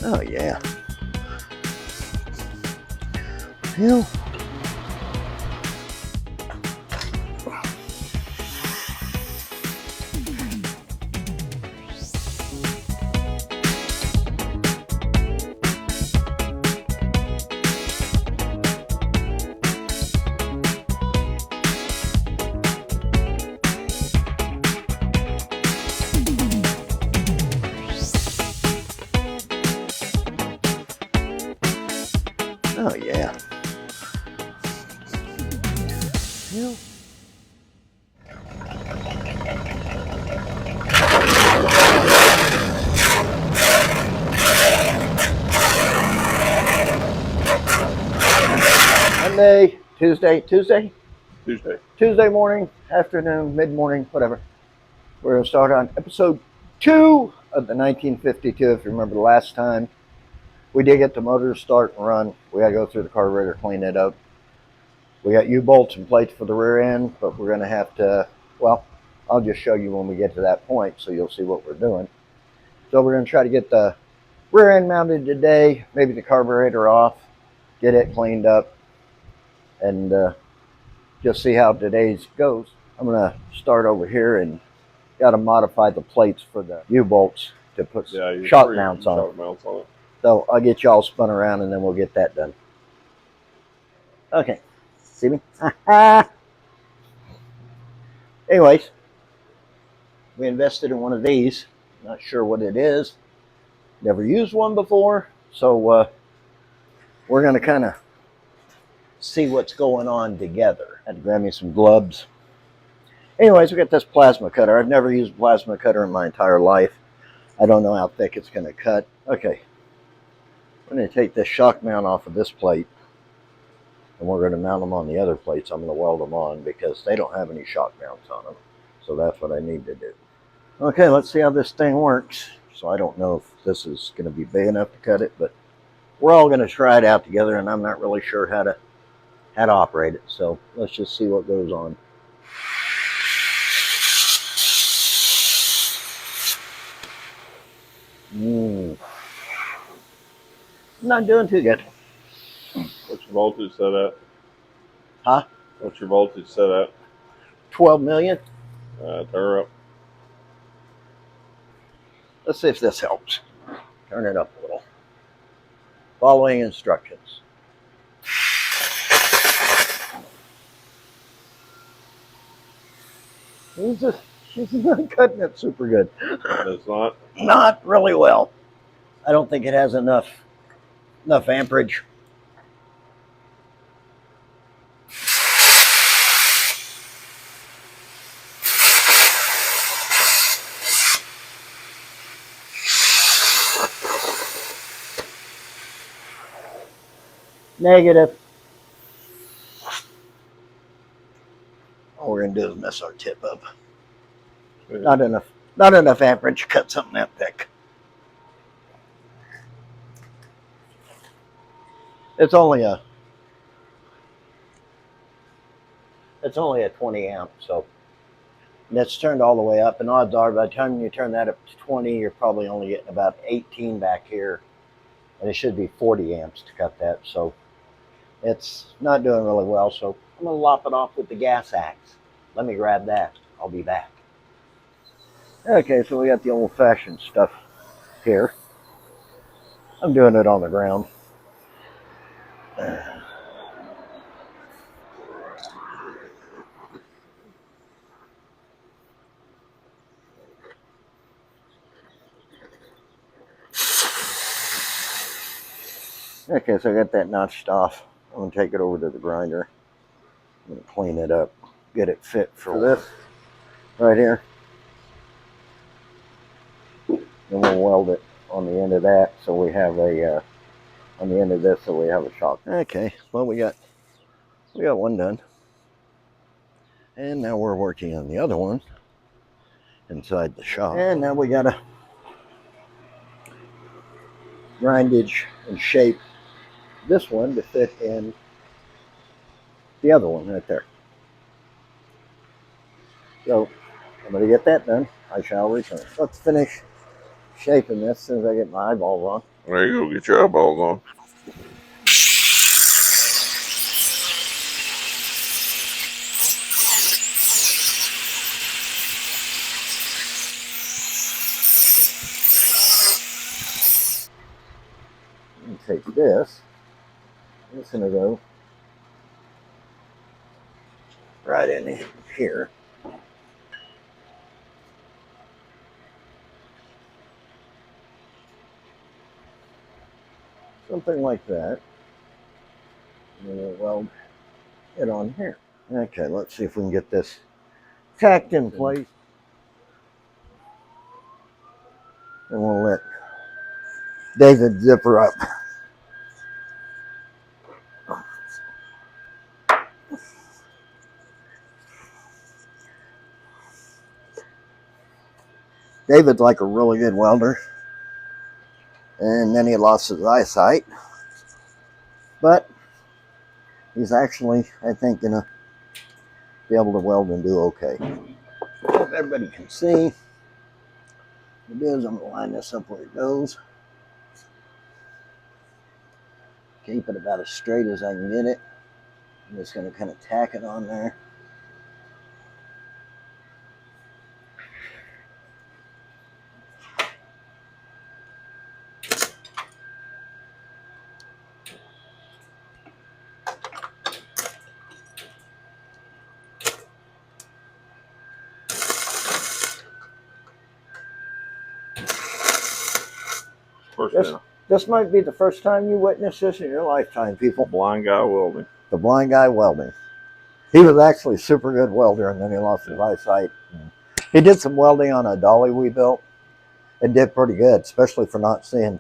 Oh yeah. Well, oh yeah. Well, Monday, Tuesday morning, afternoon, mid-morning, whatever. We're going to start on episode 2 of the 1952. If you remember the last time, we did get the motor to start and run. We got to go through the carburetor, clean it up. We got U-bolts and plates for the rear end, but we're going to have to, well, I'll just show you when we get to that point so you'll see what we're doing. So we're going to try to get the rear end mounted today, maybe the carburetor off, get it cleaned up, and just see how today's goes. I'm going to start over here and got to modify the plates for the U-bolts to put shock mounts on it. So I'll get y'all spun around and then we'll get that done. Okay. See me? Anyways, we invested in one of these. Not sure what it is. Never used one before. So we're going to kind of see what's going on together. I had to grab me some gloves. Anyways, we got this plasma cutter. I've never used a plasma cutter in my entire life. I don't know how thick it's going to cut. Okay. I'm going to take this shock mount off of this plate. And we're going to mount them on the other plates. I'm going to weld them on because they don't have any shock mounts on them. So that's what I need to do. Okay, let's see how this thing works. So I don't know if this is going to be big enough to cut it, but we're all going to try it out together, and I'm not really sure how to operate it. So let's just see what goes on. Not doing too good. What's your voltage set at? Huh? What's your voltage set at? 12 million. Turn her up. Let's see if this helps. Turn it up a little. Following instructions. She's not cutting it super good. It's not? Not really well. I don't think it has enough amperage. Negative. All we're going to do is mess our tip up. Not enough amperage to cut something that thick. It's only a 20 amp, so that's turned all the way up, and odds are by the time you turn that up to 20, you're probably only getting about 18 back here, and it should be 40 amps to cut that, so it's not doing really well. So I'm going to lop it off with the gas axe. Let me grab that. I'll be back. Okay, so we got the old-fashioned stuff here. I'm doing it on the ground. Okay, so I got that notched off. I'm going to take it over to the grinder. I'm going to clean it up, get it fit for this right here. And we'll weld it on the end of that so we have a, on the end of this so we have a shock. Okay, well we got one done. And now we're working on the other one inside the shop. And now we got to grindage and shape this one to fit in the other one right there. So I'm going to get that done. I shall return. Let's finish shaping this as soon as I get my eyeballs on. There you go. Get your eyeballs on. And take this. It's going to go right in here. Something like that. And we'll weld it on here. Okay, let's see if we can get this tacked in place. And we'll let David zip her up. David's like a really good welder. And then he lost his eyesight. But he's actually, I think, going to be able to weld and do okay. If everybody can see, what it is, I'm going to line this up where it goes. Keep it about as straight as I can get it. I'm just going to kind of tack it on there. This might be the first time you witness this in your lifetime, people. Blind guy welding. The blind guy welding. He was actually a super good welder, and then he lost his eyesight. He did some welding on a dolly we built. It did pretty good, especially for not seeing.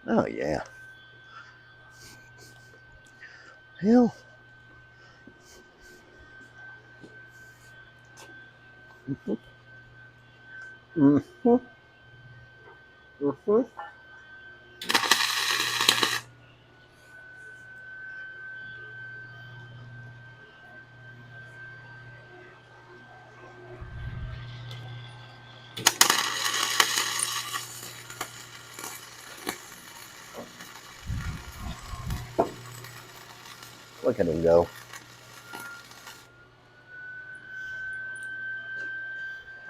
Oh, yeah. Hell. Mm-hmm. Mm-hmm. Look at him go.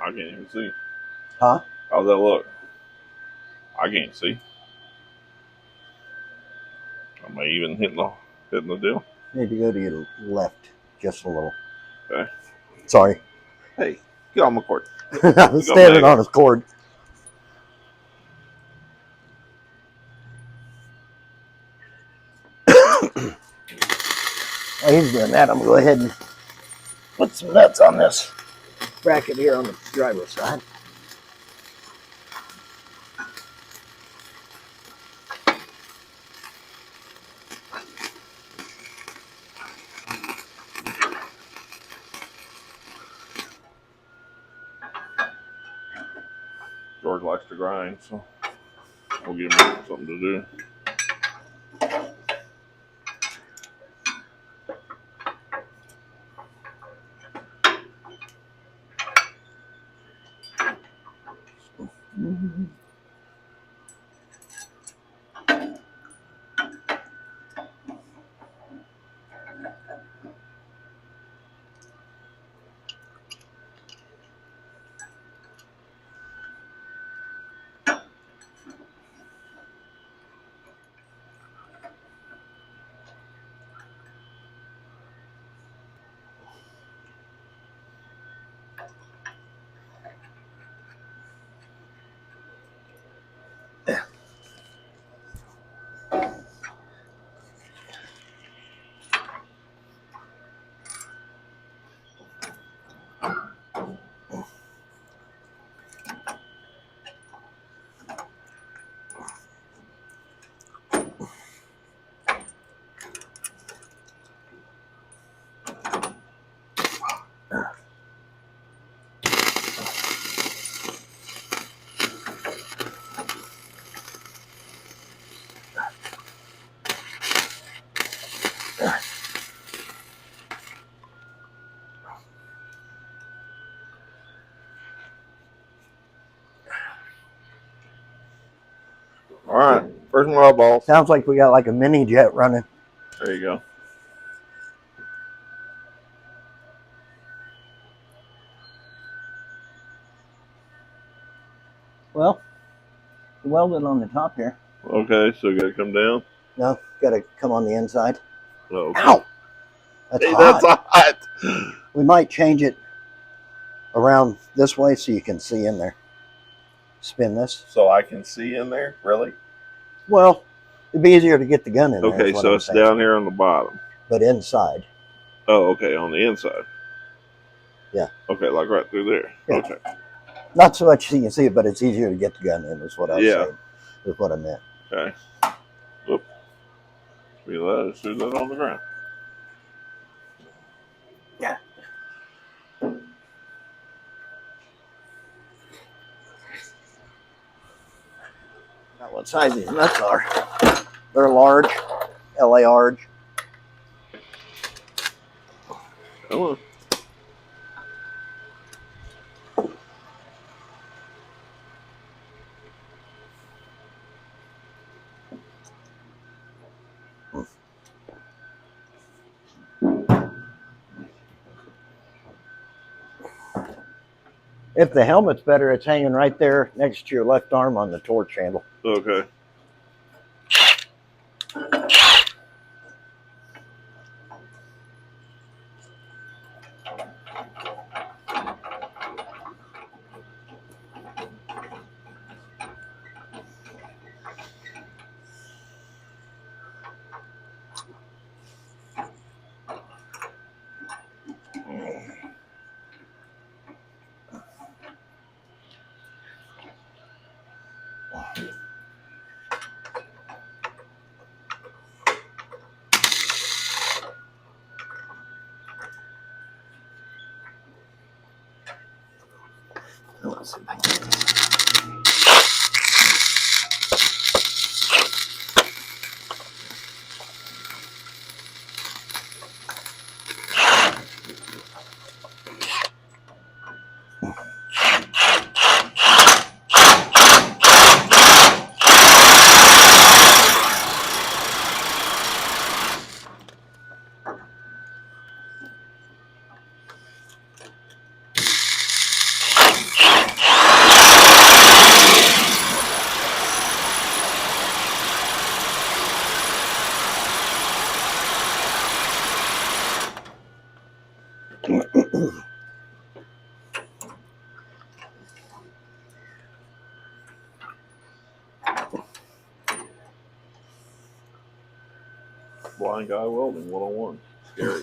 I can't even see. Huh? How's that look? I can't see. Am I even hitting the deal? Need to go to your left just a little. Okay. Sorry. Hey, get on my cord. I was standing on his cord. While he's doing that, I'm going to go ahead and put some nuts on this bracket here on the driver's side. George likes to grind, so we'll give him something to do. Mm-hmm. Where's my rubber balls? Sounds like we got like a mini jet running. There you go. Well, welded on the top here. Okay, so gotta come down. No, got to come on the inside. Oh, okay. Ow! That's Hey, hot. that's hot. We might change it around this way so you can see in there. Spin this. So I can see in there? Really? Well, it'd be easier to get the gun in there. Okay, so it's down here on the bottom. But inside. Oh, okay, on the inside. Yeah. Okay, like right through there. Yeah. Okay. Not so much so you can see it, but it's easier to get the gun in is what I was saying. Is what I meant. Okay. Whoop. Just do that on the ground. Yeah. Now what size these nuts are. They're large. LA large. Come on. If the helmet's better, it's hanging right there next to your left arm on the torch handle. Okay. Let's see if I can get this. Blind guy welding 101. Scary.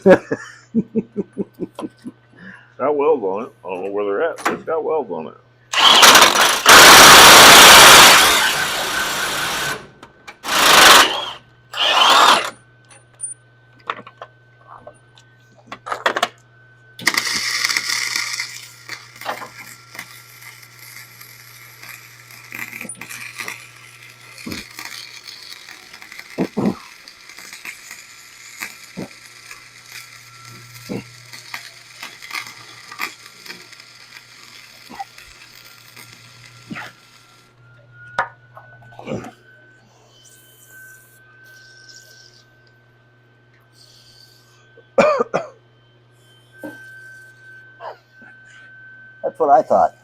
Got welds on it. I don't know where they're at, but it's got welds on it. That's what I thought.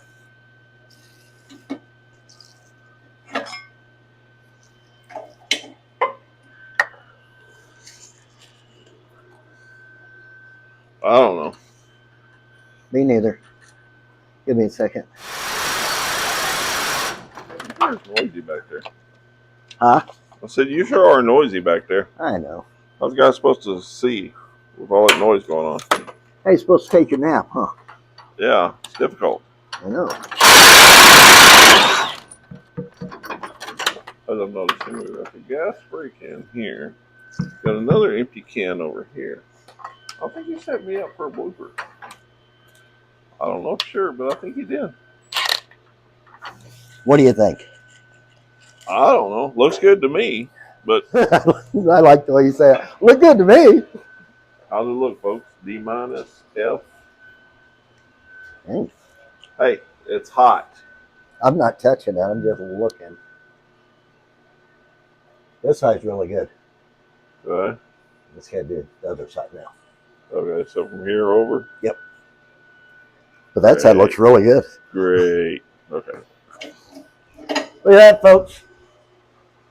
I don't know. Me neither. Give me a second. It's noisy back there. Huh? I said, you sure are noisy back there. I know. How's the guy supposed to see with all that noise going on? Hey, you're supposed to take a nap, huh? Yeah, it's difficult. I know. As I'm noticing, we've got the gas spray can here. Got another empty can over here. I think he set me up for a blooper. I don't know for sure, but I think he did. What do you think? I don't know. Looks good to me, but I like the way you say it. Look good to me. how's it look, folks? D minus, F. Hey, Hey, it's hot. I'm not touching it. I'm just looking. This side's really good. Okay. Let's go do the other side now. Okay, so from here over? Yep. But that side looks really good. Great. Okay. Look at that, folks.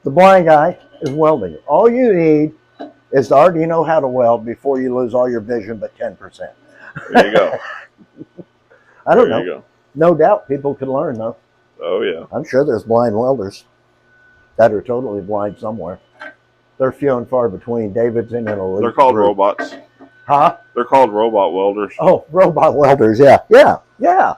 The blind guy is welding. All you need is to already know how to weld before you lose all your vision but 10%. There you go. I don't know. There you go. No doubt people can learn, though. Oh, yeah. I'm sure there's blind welders that are totally blind somewhere. They're few and far between. David's in an elite They're called group. robots. Huh? They're called robot welders. Oh, robot welders. Yeah. Yeah. Yeah.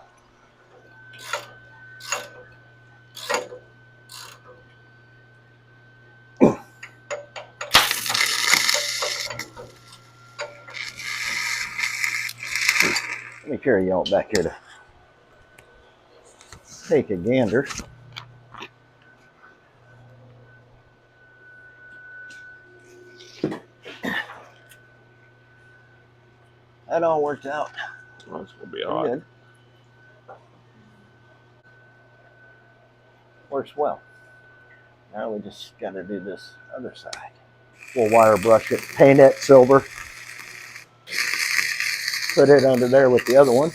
Let me carry y'all back here to take a gander. That all worked out. Oh, it's going to be Pretty hot. good. Works well. Now we just got to do this other side. We'll wire brush it, paint it silver. Put it under there with the other one.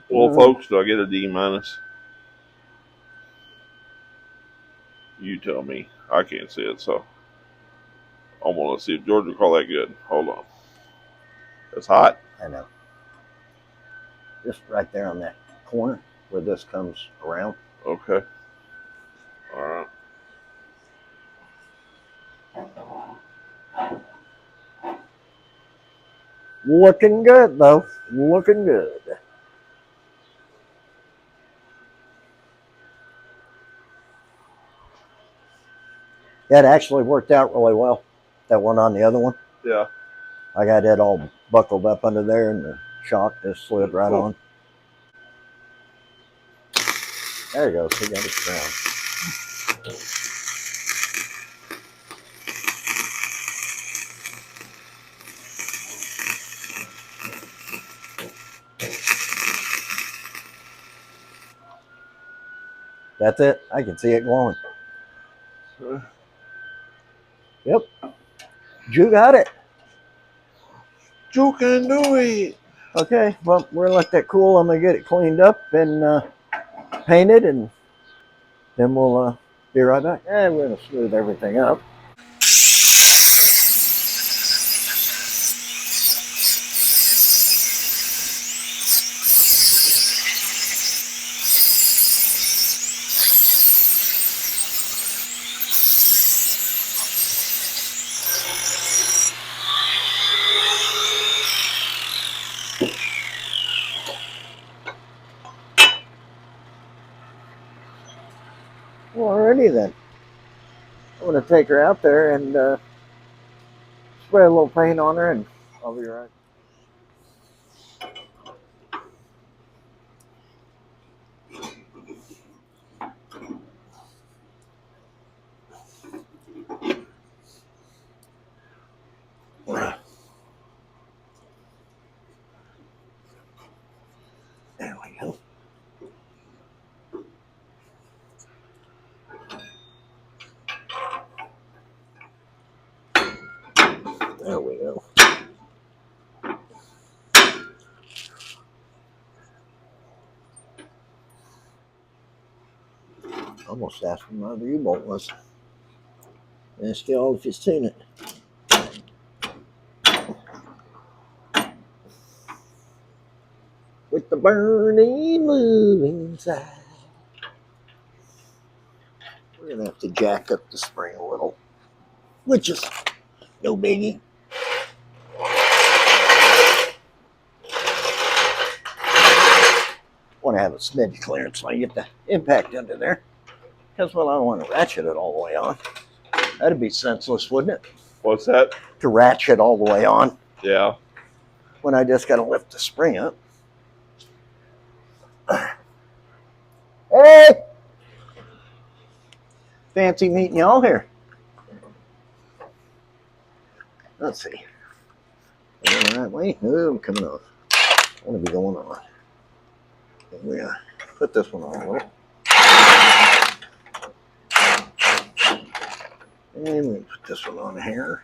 Well, folks, do I get a D minus? You tell me. I can't see it, so I'm going to see if George will call that good. Hold on. It's hot. I know. Just right there on that corner where this comes around. Okay. All right. Looking good, though. Looking good. That actually worked out really well. That one on the other one. Yeah. I got it all buckled up under there and the shock just slid right on. There you go. So you got it down. That's it. I can see it glowing. Yep. You got it. You can do it. Okay. Well, we're going to let that cool. I'm going to get it cleaned up and painted, and then we'll be right back. And we're going to smooth everything up. Alrighty then. I'm going to take her out there and spray a little paint on her, and I'll be right. There we go. There we go. Almost asked him where the U-bolt was. Ask y'all if you've seen it. With the burning blue inside. We're going to have to jack up the spring a little, which is no biggie. Want to have a smidge clearance so I get the impact under there. Because, well, I don't want to ratchet it all the way on. That'd be senseless, wouldn't it? What's that? To ratchet all the way on. Yeah. When I just got to lift the spring up. Hey! Fancy meeting y'all here. Let's see. Going the right way? No, I'm coming off. I want to be going on. We're going to put this one on a little. And we put this one on here.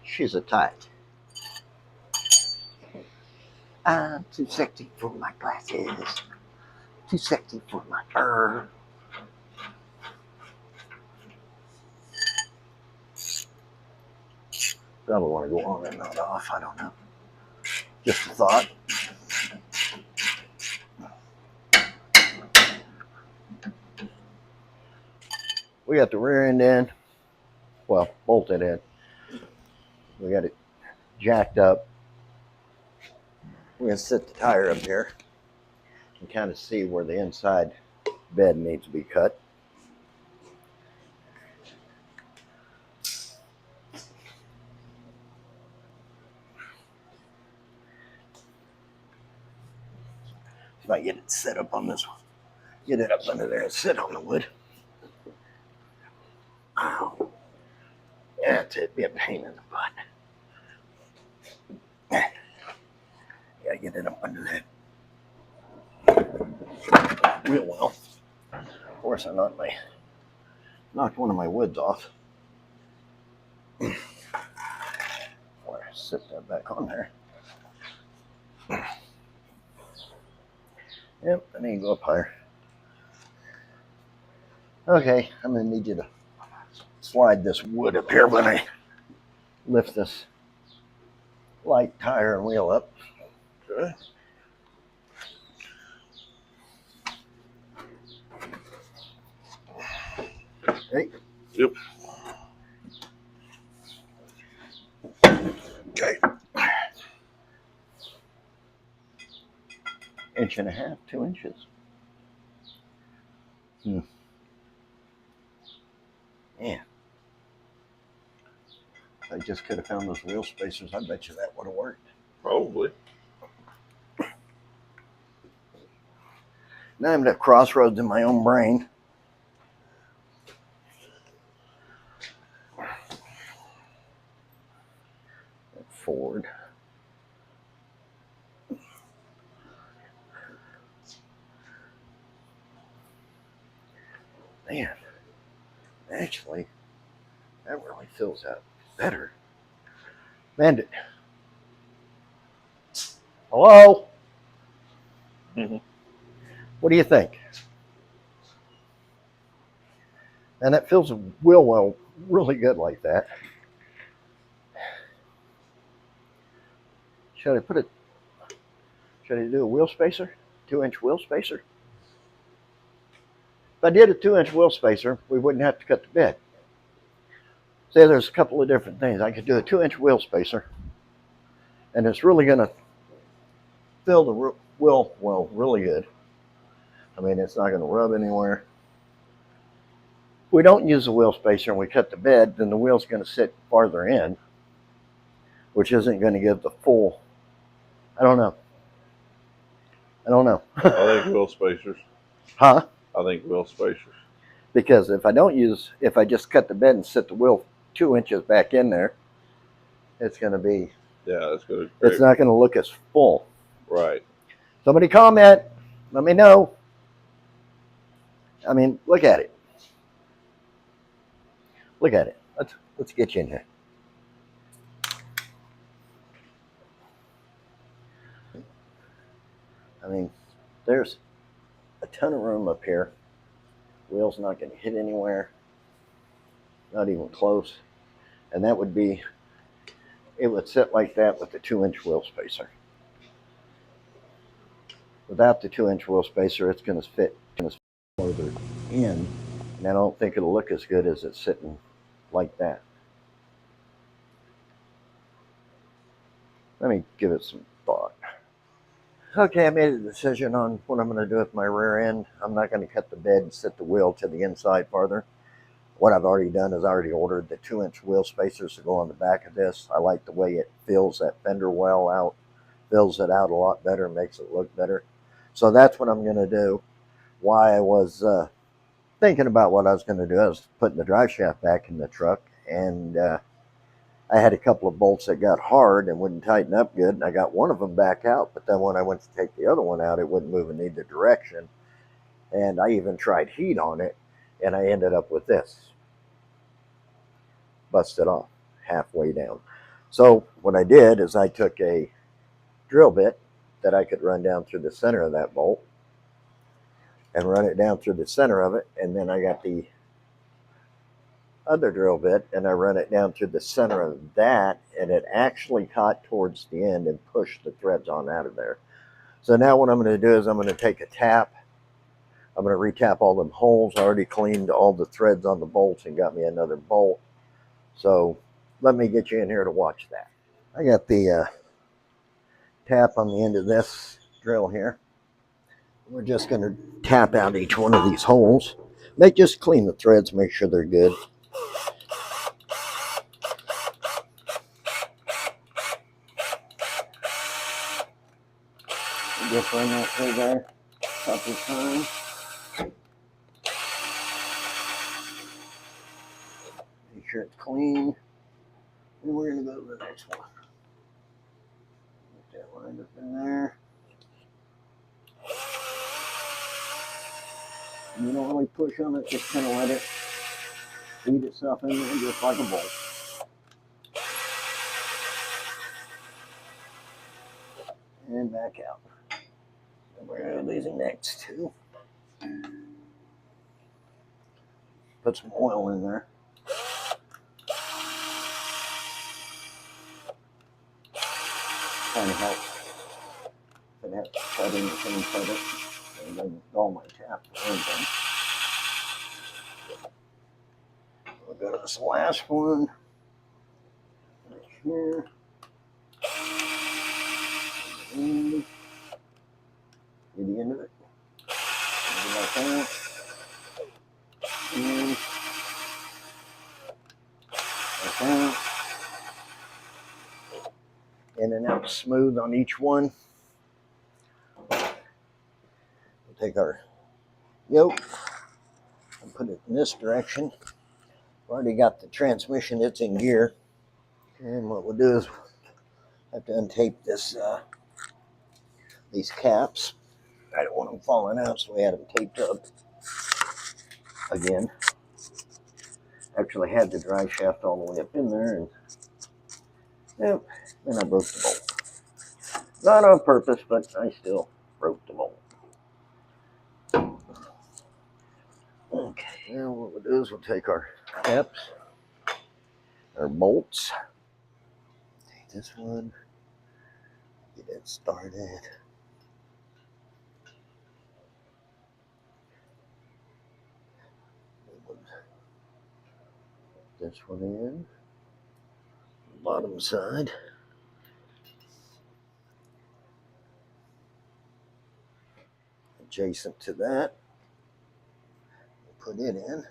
She's a tight. I'm too sexy for my glasses. Too sexy for my fur. Probably want to go on and not off. I don't know. Just a thought. We got the rear end in. Well, bolted in. We got it jacked up. We're going to sit the tire up here and kind of see where the inside bed needs to be cut. If I get it set up on this one, get it up under there and sit on the wood. Oh, yeah, it'd be a pain in the butt. Yeah, get it up under that real well. Of course, I knocked one of my woods off. Or sit that back on there. Yep, I need to go up higher. Okay, I'm going to need you to slide this wood up here when I lift this light tire and wheel up. Okay. Hey. Yep. Okay. 1.5 inches, 2 inches. Yeah. If I just could have found those wheel spacers, I bet you that would have worked. Probably. Now I'm at crossroads in my own brain. Forward. Man, actually, that really fills out better. Man, hello? Mm-hmm. What do you think? And that fills the wheel well really good like that. Should I do a wheel spacer? 2-inch wheel spacer? If I did a 2-inch wheel spacer, we wouldn't have to cut the bed. Say there's a couple of different things. I could do a 2-inch wheel spacer, and it's really going to fill the wheel well really good. I mean, it's not going to rub anywhere. If we don't use the wheel spacer and we cut the bed, then the wheel's going to sit farther in, which isn't going to give the full. I don't know. I think wheel spacers. Huh? I think wheel spacers. Because if I just cut the bed and sit the wheel 2 inches back in there, it's going to be. Yeah, it's good. It's not going to look as full. Right. Somebody comment. Let me know. I mean, look at it. Look at it. Let's get you in here. I mean, there's a ton of room up here. Wheel's not going to hit anywhere. Not even close. And that would be, it would sit like that with the 2-inch wheel spacer. Without the 2-inch wheel spacer, it's going to fit further in. And I don't think it'll look as good as it's sitting like that. Let me give it some thought. Okay, I made a decision on what I'm going to do with my rear end. I'm not going to cut the bed and sit the wheel to the inside farther. What I've already done is I already ordered the 2-inch wheel spacers to go on the back of this. I like the way it fills that fender well out, fills it out a lot better, makes it look better. So that's what I'm going to do. why I was thinking about what I was going to do. I was putting the drive shaft back in the truck, and I had a couple of bolts that got hard and wouldn't tighten up good, and I got one of them back out, but then when I went to take the other one out, it wouldn't move in either direction. And I even tried heat on it, and I ended up with this. Busted off halfway down. So what I did is I took a drill bit that I could run down through the center of that bolt and run it down through the center of it, and then I got the other drill bit and I run it down through the center of that, and it actually caught towards the end and pushed the threads on out of there. So now what I'm going to do is I'm going to take a tap. I'm going to re-tap all them holes. I already cleaned all the threads on the bolts and got me another bolt. So let me get you in here to watch that. I got the tap on the end of this drill here. We're just going to tap out each one of these holes. Just clean the threads, make sure they're good. Just run that through there a couple of times. Make sure it's clean. And we're going to go to the next one. Get that lined up in there. And you don't really push on it, just kind of let it feed itself in there just like a bolt. And back out. And we're going to do these next two. Put some oil in there. Kind of helps. If it has to cut in, you can cut it. And then all my tap or anything. We'll go to this last one. Right here. And get the end of it. Maybe like that. And like that. In and out smooth on each one. We'll take our yoke and put it in this direction. I've already got the transmission, it's in gear. And what we'll do is have to untape this these caps. I don't want them falling out, so we had them taped up again. Actually had the drive shaft all the way up in there, and yep, then I broke the bolt. Not on purpose, but I still broke the bolt. Okay, now what we'll do is we'll take our caps, our bolts. Take this one, get it started. This one in, bottom side. Adjacent to that, we'll put it in.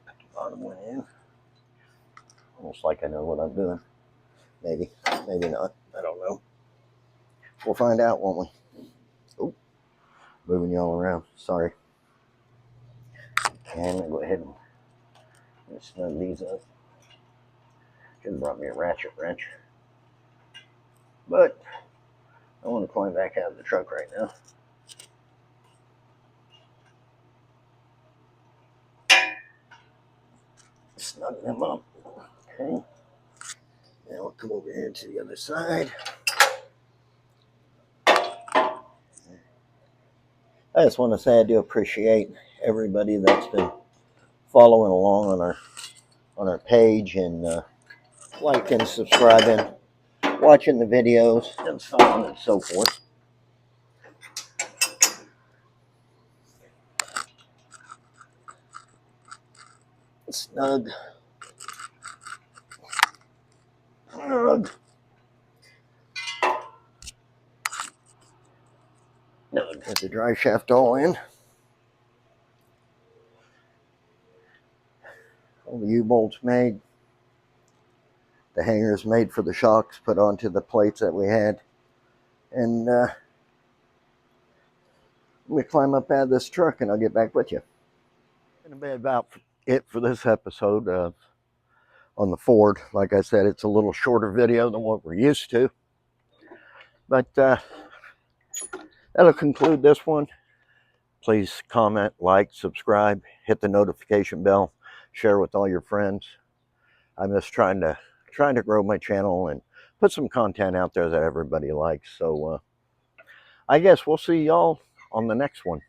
Put the bottom one in. Almost like I know what I'm doing. Maybe, maybe not. I don't know. We'll find out, won't we? Oh, moving you all around. Sorry. And I'm going to go ahead and snug these up. Should have brought me a ratchet wrench. But I want to climb back out of the truck right now. Snug them up. Okay. Now we'll come over here to the other side. I just want to say I do appreciate everybody that's been following along on our page and liking, subscribing, watching the videos, and so on and so forth. Snug. Snug. Get the drive shaft all in. All the U-bolts made. The hangers made for the shocks put onto the plates that we had. And let me climb up out of this truck and I'll get back with you. It's going to be about it for this episode on the Ford. Like I said, it's a little shorter video than what we're used to. But that'll conclude this one. Please comment, like, subscribe, hit the notification bell, share with all your friends. I'm just trying to grow my channel and put some content out there that everybody likes. So I guess we'll see y'all on the next one.